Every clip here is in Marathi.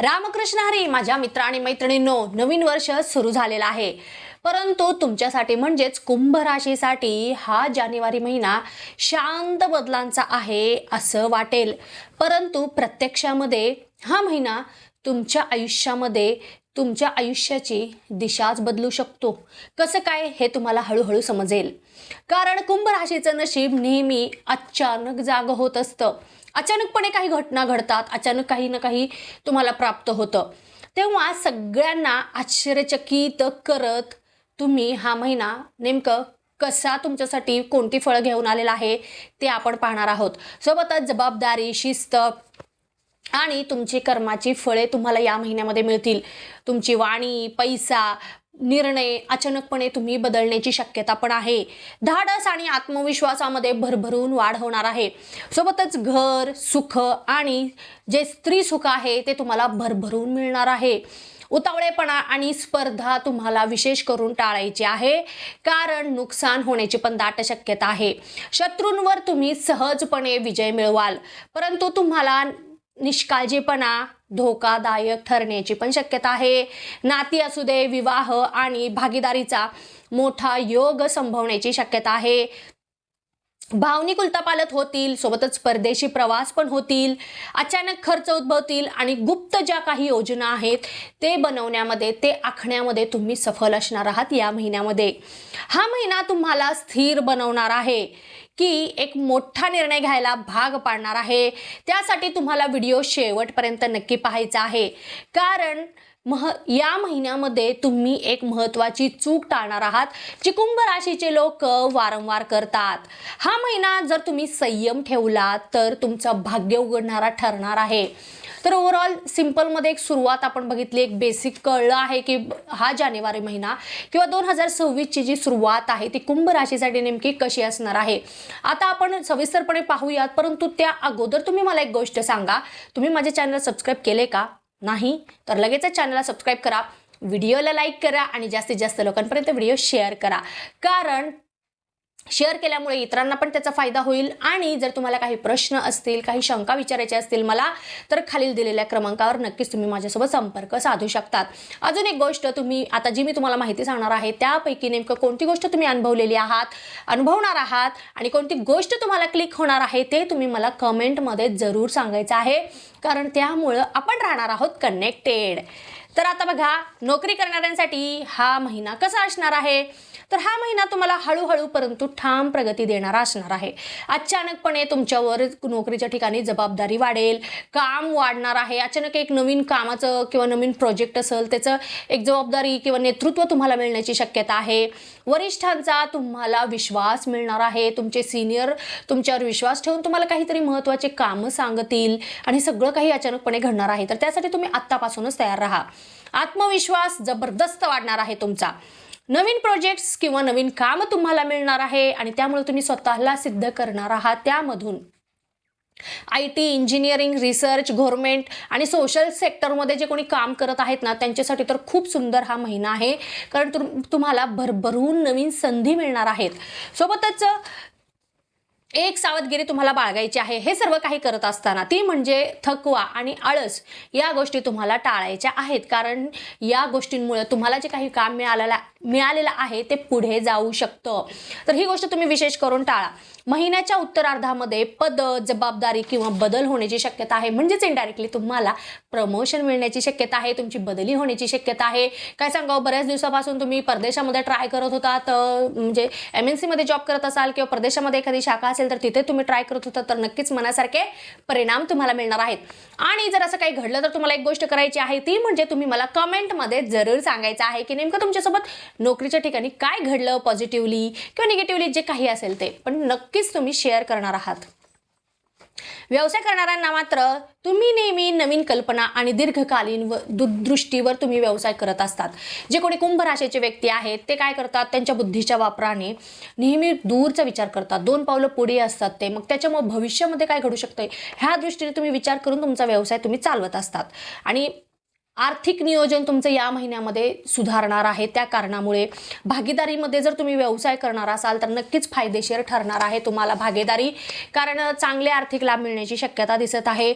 रामकृष्ण हरी. माझ्या मित्र आणि मैत्रिणींनो, नवीन वर्ष सुरू झालेला आहे. परंतु तुमच्यासाठी म्हणजेच कुंभ राशीसाठी हा जानेवारी महिना शांत बदलांचा आहे असं वाटेल, परंतु प्रत्यक्षामध्ये हा महिना तुमच्या आयुष्यामध्ये तुमच्या आयुष्याची दिशाच बदलू शकतो. कसं काय हे तुम्हाला हळूहळू समजेल. कारण कुंभ राशीचं नशीब नेहमी अचानक जाग होत असतं. अचानकपणे काही घटना घडतात, अचानक काही ना काही तुम्हाला प्राप्त होतं. तेव्हा सगळ्यांना आश्चर्यचकित करत तुम्ही हा महिना नेमकं कसा तुमच्यासाठी कोणती फळं घेऊन आलेला आहे ते आपण पाहणार आहोत. सोबतच जबाबदारी, शिस्त आणि तुमची कर्माची फळे तुम्हाला या महिन्यामध्ये मिळतील. तुमची वाणी, पैसा, निर्णय अचानकपणे तुम्ही बदलण्याची शक्यता पण आहे. धाडस आणि आत्मविश्वासामध्ये भरभरून वाढ होणार आहे. सोबतच घर, सुख आणि जे स्त्री सुख आहे ते तुम्हाला भरभरून मिळणार आहे. उतावळेपणा आणि स्पर्धा तुम्हाला विशेष करून टाळायची आहे, कारण नुकसान होण्याची पण दाट शक्यता आहे. शत्रूंवर तुम्ही सहजपणे विजय मिळवाल, परंतु तुम्हाला निष्काळजीपणा धोकादायक ठरण्याची पण शक्यता आहे. नाती असू दे, विवाह आणि भागीदारीचा मोठा योग संभवण्याची शक्यता आहे. भावनिक उलटापालट होतील, सोबतच परदेशी प्रवास पण होतील. अचानक खर्च उद्भवतील आणि गुप्त ज्या काही योजना आहेत ते बनवण्यामध्ये, ते आखण्यामध्ये तुम्ही सफल असणार आहात. या महिन्यामध्ये हा महिना तुम्हाला स्थिर बनवणार आहे की एक मोठा निर्णय घ्यायला भाग पाडणार आहे. त्यासाठी तुम्हाला व्हिडिओ शेवटपर्यंत नक्की पाहायचा आहे, कारण या महिन्यामध्ये तुम्ही एक महत्त्वाची चूक टाळणार आहात, जी कुंभ राशीचे लोक वारंवार करतात. हा महिना जर तुम्ही संयम ठेवला तर तुमचं भाग्य उघडणारा ठरणार आहे. तर ओव्हरऑल सिंपलमध्ये एक सुरुवात आपण बघितली, एक बेसिक कळलं आहे की हा जानेवारी महिना किंवा 2026ची जी सुरुवात आहे ती कुंभ राशीसाठी नेमकी कशी असणार आहे. आता आपण सविस्तरपणे पाहूयात, परंतु त्या अगोदर तुम्ही मला एक गोष्ट सांगा, तुम्ही माझ्या चॅनल सबस्क्राईब केले का? नाही तर लगेच चॅनलला सबस्क्राईब करा, व्हिडिओला लाईक करा आणि जास्तीत जास्त लोकांपर्यंत व्हिडिओ शेअर करा, कारण शेअर केल्यामुळे इतरांना पण त्याचा फायदा होईल. आणि जर तुम्हाला काही प्रश्न असतील, काही शंका विचारायचे असतील मला, तर खालील दिलेल्या क्रमांकावर नक्कीच तुम्ही माझ्यासोबत संपर्क साधू शकतात. अजून एक गोष्ट, तुम्ही आता जी मी तुम्हाला माहिती सांगणार आहे त्यापैकी नेमकं कोणती गोष्ट तुम्ही अनुभवलेली आहात, अनुभवणार आहात आणि कोणती गोष्ट तुम्हाला क्लिक होणार आहे ते तुम्ही मला कमेंटमध्ये जरूर सांगायचं आहे, कारण त्यामुळं आपण राहणार आहोत कनेक्टेड. तर आता बघा, नोकरी करणाऱ्यांसाठी हा महिना कसा असणार आहे. तर हा महिना तुम्हाला हळूहळू परंतु ठाम प्रगती देणारा असणार आहे. अचानकपणे तुमच्यावर नोकरीच्या ठिकाणी जबाबदारी वाढेल, काम वाढणार आहे. अचानक एक नवीन कामाचं किंवा नवीन प्रोजेक्ट असेल त्याचं एक जबाबदारी किंवा नेतृत्व तुम्हाला मिळण्याची शक्यता आहे. वरिष्ठांचा तुम्हाला विश्वास मिळणार आहे. तुमचे सिनियर तुमच्यावर विश्वास ठेवून तुम्हाला काहीतरी महत्त्वाचे कामं सांगतील आणि सगळं काही अचानकपणे घडणार आहे. तर त्यासाठी तुम्ही आत्तापासूनच तयार राहा. आत्मविश्वास जबरदस्त वाढणार आहे तुमचा. नवीन प्रोजेक्ट्स किंवा नवीन काम तुम्हाला मिळणार आहे आणि त्यामुळे तुम्ही स्वतःला सिद्ध करणार आहात. त्यामधून IT, इंजिनिअरिंग, रिसर्च, गव्हर्नमेंट आणि सोशल सेक्टरमध्ये जे कोणी काम करत आहेत ना, त्यांच्यासाठी तर खूप सुंदर हा महिना आहे, कारण तुम्हाला भरभरून नवीन संधी मिळणार आहेत. सोबतच एक सावधगिरी तुम्हाला बाळगायची आहे. हे सर्व काही करत असताना ती म्हणजे थकवा आणि आळस या गोष्टी तुम्हाला टाळायच्या आहेत, कारण या गोष्टींमुळे तुम्हाला जे काही काम मिळालेलं आहे ते पुढे जाऊ शकतं. तर ही गोष्ट तुम्ही विशेष करून टाळा. महिन्याच्या उत्तरार्धामध्ये पद, जबाबदारी किंवा बदल होण्याची शक्यता आहे, म्हणजेच इनडायरेक्टली तुम्हाला प्रमोशन मिळण्याची शक्यता आहे, तुमची बदली होण्याची शक्यता आहे. काय सांगावं, बऱ्याच दिवसापासून तुम्ही परदेशामध्ये ट्राय करत होतात, म्हणजे MNC मध्ये जॉब करत असाल किंवा परदेशामध्ये एखादी शाखा असेल तर तिथे तुम्ही ट्राय करत होता, तर नक्कीच मनासारखे परिणाम तुम्हाला मिळणार आहेत. आणि जर असं काही घडलं तर तुम्हाला एक गोष्ट करायची आहे, ती म्हणजे तुम्ही मला कमेंटमध्ये जरूर सांगायचं आहे की नेमकं तुमच्यासोबत नोकरीच्या ठिकाणी काय घडलं, पॉझिटिव्हली किंवा निगेटिव्हली जे काही असेल ते, पण नक्कीच तुम्ही शेअर करणार आहात. व्यवसाय करणाऱ्यांना मात्र तुम्ही नेहमी नवीन कल्पना आणि दीर्घकालीन दृष्टीवर तुम्ही व्यवसाय करत असतात. जे कोणी कुंभ राशीचे व्यक्ती आहेत ते काय करतात, त्यांच्या बुद्धीच्या वापराने नेहमी दूरचा विचार करतात, 2 पावलं पुढे असतात ते. मग त्याच्यामुळे भविष्यामध्ये काय घडू शकतंय ह्या दृष्टीने तुम्ही विचार करून तुमचा व्यवसाय तुम्ही चालवत असतात. आणि आर्थिक नियोजन तुमचं या महिन्यामध्ये सुधारणार आहे. त्या कारणामुळे भागीदारीमध्ये जर तुम्ही व्यवसाय करणार असाल तर नक्कीच फायदेशीर ठरणार आहे तुम्हाला भागीदारी, कारण चांगले आर्थिक लाभ मिळण्याची शक्यता दिसत आहे.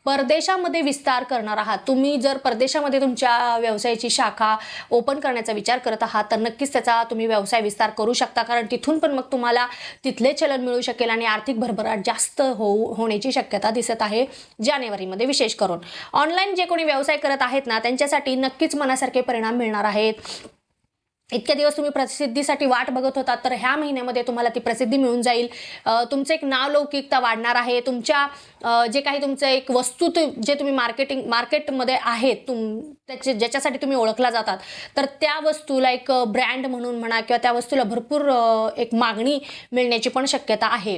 परदेशामध्ये विस्तार करणार आहात. तुम्ही जर परदेशामध्ये तुमच्या व्यवसायाची शाखा ओपन करण्याचा विचार करत आहात तर नक्कीच त्याचा तुम्ही व्यवसाय विस्तार करू शकता, कारण तिथून पण मग तुम्हाला तिथले चलन मिळू शकेल आणि आर्थिक भरभराट जास्त होण्याची शक्यता दिसत आहे जानेवारीमध्ये. विशेष करून ऑनलाईन जे कोणी व्यवसाय करत आहेत ना त्यांच्यासाठी नक्कीच मनासारखे परिणाम मिळणार आहेत. इतक्या दिवस तुम्ही प्रसिद्धीसाठी वाट बघत होता तर ह्या महिन्यामध्ये तुम्हाला ती प्रसिद्धी मिळून जाईल. तुमचं एक नावलौकिकता वाढणार आहे. तुमच्या जे काही तुमचं एक वस्तू जे तुम्ही मार्केटमध्ये आहेत ज्याच्यासाठी तुम्ही ओळखला जातात तर त्या वस्तूला एक ब्रँड म्हणून म्हणा किंवा त्या वस्तूला भरपूर एक मागणी मिळण्याची पण शक्यता आहे.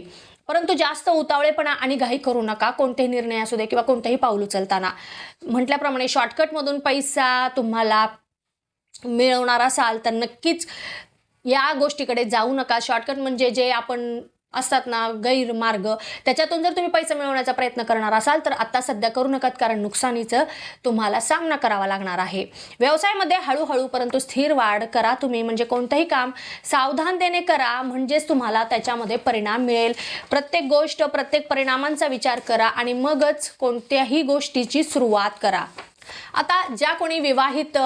परंतु जास्त उतावळेपणा आणि घाई करू नका कोणतेही निर्णय असू दे किंवा कोणतेही पाऊल उचलताना. म्हटल्याप्रमाणे शॉर्टकटमधून पैसा तुम्हाला मिळवणार असाल तर नक्कीच या गोष्टीकडे जाऊ नका. शॉर्टकट म्हणजे जे आपण असतात ना गैरमार्ग, त्याच्यातून जर तुम्ही पैसा मिळवण्याचा प्रयत्न करणार असाल तर आता सध्या करू नका, कारण नुकसानीचं तुम्हाला सामना करावा लागणार आहे. व्यवसायामध्ये हळूहळू परंतु स्थिर वाढ करा तुम्ही, म्हणजे कोणतंही काम सावधानतेने करा म्हणजेच तुम्हाला त्याच्यामध्ये परिणाम मिळेल. प्रत्येक परिणामांचा विचार करा आणि मगच कोणत्याही गोष्टीची सुरुवात करा. आता ज्या कोणी विवाहित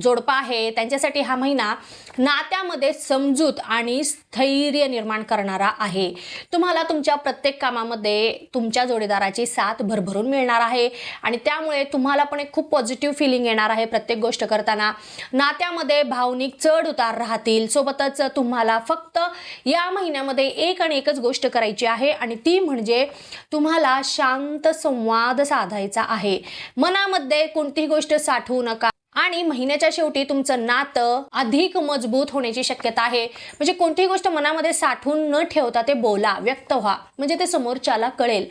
जोडपा आहे त्यांच्यासाठी हा महिना नात्यामध्ये समजूत आणि स्थैर्य निर्माण करणारा आहे. तुम्हाला तुमच्या प्रत्येक कामामध्ये तुमच्या जोडीदाराची साथ भरभरून मिळणार आहे आणि त्यामुळे तुम्हाला पण एक खूप पॉझिटिव्ह फिलिंग येणार आहे प्रत्येक गोष्ट करताना. नात्यामध्ये भावनिक चढ उतार राहतील. सोबतच तुम्हाला फक्त या महिन्यामध्ये एक आणि एकच गोष्ट करायची आहे आणि ती म्हणजे तुम्हाला शांत संवाद साधायचा आहे. मनामध्ये कोणतीही गोष्ट साठवू नका आणि महिन्याच्या शेवटी तुमचं नातं अधिक मजबूत होण्याची शक्यता आहे. म्हणजे कोणतीही गोष्ट मनामध्ये साठवून न ठेवता ते बोला, व्यक्त व्हा, म्हणजे ते समोरच्याला कळेल.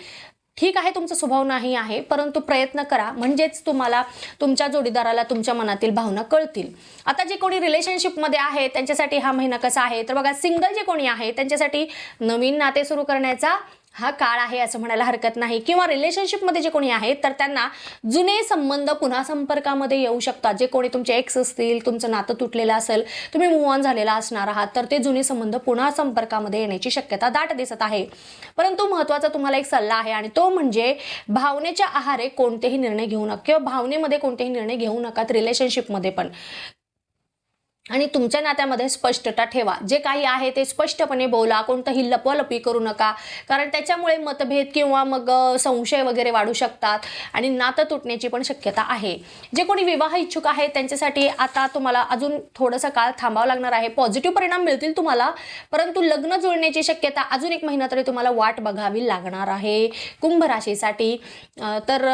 ठीक आहे तुमचा स्वभाव नाही आहे परंतु प्रयत्न करा म्हणजेच तुम्हाला तुमच्या जोडीदाराला तुमच्या मनातील भावना कळतील. आता जे कोणी रिलेशनशिपमध्ये आहे त्यांच्यासाठी हा महिना कसा आहे तर बघा, सिंगल जे कोणी आहे त्यांच्यासाठी नवीन नाते सुरू करण्याचा हा काळ आहे असं म्हणायला हरकत नाही. किंवा रिलेशनशिपमध्ये जे कोणी आहेत तर त्यांना जुने संबंध पुन्हा संपर्कामध्ये येऊ शकतात. जे कोणी तुमचे एक्स असतील, तुमचं नातं तुटलेलं असेल, तुम्ही मूव्ह ऑन झालेला असणार आहात तर ते जुने संबंध पुन्हा संपर्कामध्ये येण्याची शक्यता दाट दिसत आहे. परंतु महत्त्वाचा तुम्हाला एक सल्ला आहे आणि तो म्हणजे भावनेच्या आहारे कोणतेही निर्णय घेऊ नका किंवा भावनेमध्ये कोणतेही निर्णय घेऊ नका रिलेशनशिपमध्ये पण. आणि तुमच्या नात्यामध्ये स्पष्टता ठेवा. जे काही आहे ते स्पष्टपणे बोला, कोणतंही लपवालपी करू नका, कारण त्याच्यामुळे मतभेद किंवा मग संशय वगैरे वाढू शकतात आणि नातं तुटण्याची पण शक्यता आहे. जे कोणी विवाह इच्छुक आहे त्यांच्यासाठी आता तुम्हाला अजून थोडासा काळ थांबावं लागणार आहे. पॉझिटिव्ह परिणाम मिळतील तुम्हाला, परंतु लग्न जुळण्याची शक्यता अजून एक महिना तरी तुम्हाला वाट बघावी लागणार आहे कुंभ राशीसाठी. तर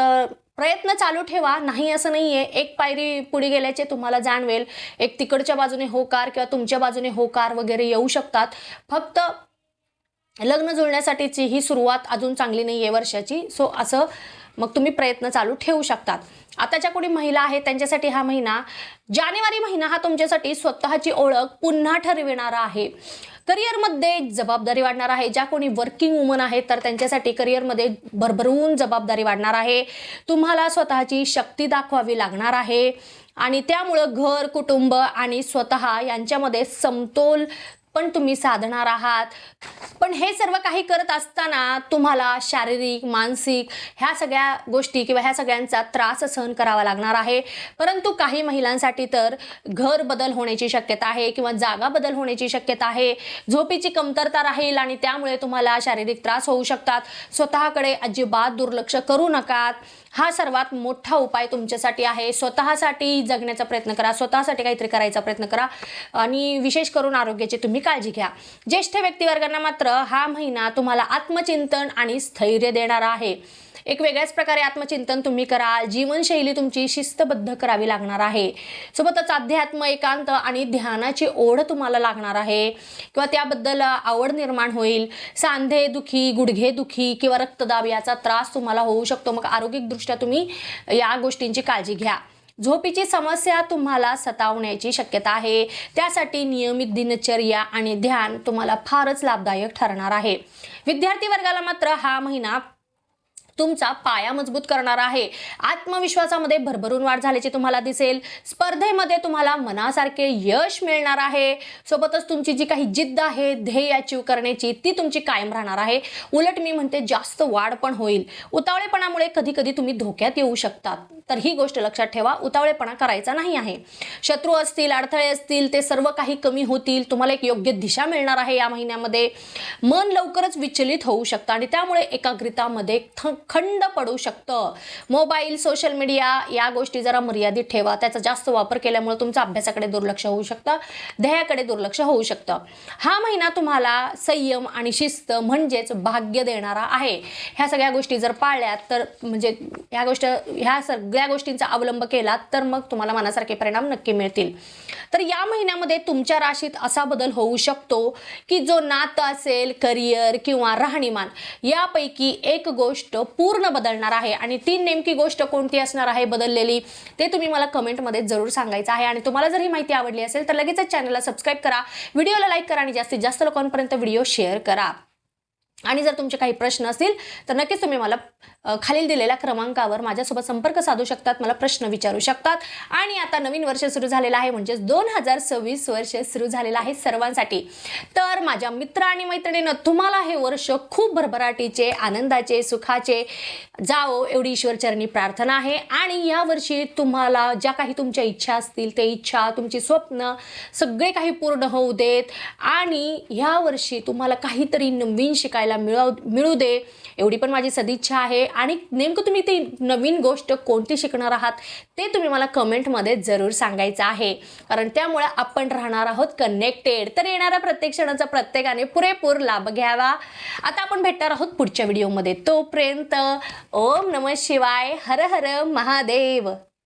प्रयत्न चालू ठेवा, नाही असं नाहीये. एक पायरी पुढे गेल्याचे तुम्हाला जाणवेल. एक तिकडच्या बाजूने होकार किंवा तुमच्या बाजूने होकार वगैरे येऊ शकतात. फक्त लग्न जुळण्यासाठीची ही सुरुवात अजून चांगली नाहीये वर्षाची. सो असं मग तुम्ही प्रयत्न चालू ठेवू शकतात. आता ज्या कोणी महिला आहेत त्यांच्यासाठी हा महिना, जानेवारी महिना हा तुमच्यासाठी स्वतःची ओळख पुन्हा ठरविणारा आहे. करिअरमध्ये जबाबदारी वाढणार आहे. ज्या कोणी वर्किंग वुमन आहेत तर त्यांच्यासाठी करिअरमध्ये भरभरून जबाबदारी वाढणार आहे. तुम्हाला स्वतःची शक्ती दाखवावी लागणार आहे आणि त्यामुळं घर, कुटुंब आणि स्वतः यांच्यामध्ये समतोल पण तुम्ही साधणार आहात. पण हे सर्व काही करत असताना तुम्हाला शारीरिक, मानसिक ह्या सगळ्या गोष्टी किंवा ह्या सगळ्यांचा त्रास सहन करावा लागणार आहे. परंतु काही महिलांसाठी तर घर बदल होण्याची शक्यता आहे किंवा जागा बदल होण्याची शक्यता आहे. झोपेची कमतरता राहील आणि त्यामुळे तुम्हाला शारीरिक त्रास होऊ शकतात. स्वतःकडे अजिबात दुर्लक्ष करू नका. हा सर्वात मोठा उपाय तुमच्यासाठी आहे. स्वतःसाठी जगण्याचा प्रयत्न करा, स्वतःसाठी काहीतरी करायचा प्रयत्न करा आणि विशेष करून आरोग्याची तुम्ही काळजी घ्या. ज्येष्ठ व्यक्तिवर्गांना मात्र हा महिना तुम्हाला आत्मचिंतन आणि स्थैर्य देणारा आहे. एक वेगळ्याच प्रकारे आत्मचिंतन तुम्ही कराल. जीवनशैली तुमची शिस्तबद्ध करावी लागणार आहे. सोबतच अध्यात्म, एकांत आणि ध्यानाची ओढ तुम्हाला लागणार आहे किंवा त्याबद्दल आवड निर्माण होईल. सांधे दुखी, गुडघे दुखी किंवा रक्तदाब याचा त्रास तुम्हाला होऊ शकतो. मग आरोग्यदृष्ट्या तुम्ही या गोष्टींची काळजी घ्या. झोपेची समस्या तुम्हाला सतावण्याची शक्यता आहे. त्यासाठी नियमित दिनचर्या आणि ध्यान तुम्हाला फारच लाभदायक ठरणार आहे. विद्यार्थी वर्गाला मात्र हा महिना तुमचा पाया मजबूत करणार आहे. आत्मविश्वासामध्ये भरभरून वाढ झाल्याची तुम्हाला दिसेल. स्पर्धेमध्ये तुम्हाला मनासारखे यश मिळणार आहे. सोबतच तुमची जी काही जिद्द आहे ध्येय अचीव करण्याची ती तुमची कायम राहणार आहे. उलट मी म्हणते जास्त वाढ पण होईल. उतावळेपणामुळे कधी कधी तुम्ही धोक्यात येऊ शकतात, तर ही गोष्ट लक्षात ठेवा. उतावळेपणा करायचा नाही आहे. शत्रू असतील, अडथळे असतील, ते सर्व काही कमी होतील. तुम्हाला एक योग्य दिशा मिळणार आहे. या महिन्यामध्ये मन लवकरच विचलित होऊ शकतं आणि त्यामुळे एकाग्रतामध्ये खंड पडू शकतं. मोबाईल, सोशल मीडिया या गोष्टी जरा मर्यादित ठेवा. त्याचा जास्त वापर केल्यामुळे तुमचं अभ्यासाकडे दुर्लक्ष होऊ शकतं, ध्येयाकडे दुर्लक्ष होऊ शकतं. हा महिना तुम्हाला संयम आणि शिस्त म्हणजेच भाग्य देणारा आहे. ह्या सगळ्या गोष्टी जर पाळल्यात तर म्हणजे ह्या सगळ्या गोष्टींचा अवलंब केला तर मग तुम्हाला मनासारखे परिणाम नक्की मिळतील. तर या महिन्यामध्ये तुमच्या राशीत असा बदल होऊ शकतो की जो नातं असेल, करिअर किंवा राहणीमान यापैकी एक गोष्ट पूर्ण बदलणार आहे. आणि ती नेमकी गोष्ट कोणती असणार आहे बदललेली ते तुम्ही मला कमेंटमध्ये जरूर सांगायचं आहे. आणि तुम्हाला जर ही माहिती आवडली असेल तर लगेचच चॅनलला सबस्क्राईब करा, व्हिडिओला लाईक करा आणि जास्तीत जास्त लोकांपर्यंत व्हिडिओ शेअर करा. आणि जर तुमचे काही प्रश्न असतील तर नक्कीच तुम्ही मला खालील दिलेल्या क्रमांकावर माझ्यासोबत संपर्क साधू शकतात, मला प्रश्न विचारू शकतात. आणि आता नवीन वर्ष सुरू झालेलं आहे, म्हणजेच 2026 वर्ष सुरू झालेलं आहे सर्वांसाठी. तर माझ्या मित्र आणि मैत्रिणींनो, तुम्हाला हे वर्ष खूप भरभराटीचे, आनंदाचे, सुखाचे जावो एवढी ईश्वरचरणी प्रार्थना आहे. आणि या वर्षी तुम्हाला ज्या काही तुमच्या इच्छा असतील ते इच्छा, तुमची स्वप्न सगळे काही पूर्ण होऊ देत. आणि ह्या वर्षी तुम्हाला काहीतरी नवीन शिकायला मिळू दे एवढी पण माझी सदिच्छा आहे. आणि नेमकं तुम्ही ती नवीन गोष्ट कोणती शिकणार आहात ते तुम्ही मला कमेंटमध्ये जरूर सांगायचं आहे, कारण त्यामुळे आपण राहणार आहोत कनेक्टेड. तर येणाऱ्या प्रत्येक क्षणाचा प्रत्येकाने पुरेपूर लाभ घ्यावा. आता आपण भेटणार आहोत पुढच्या व्हिडिओमध्ये. तोपर्यंत ओम नमः शिवाय, हर हर महादेव.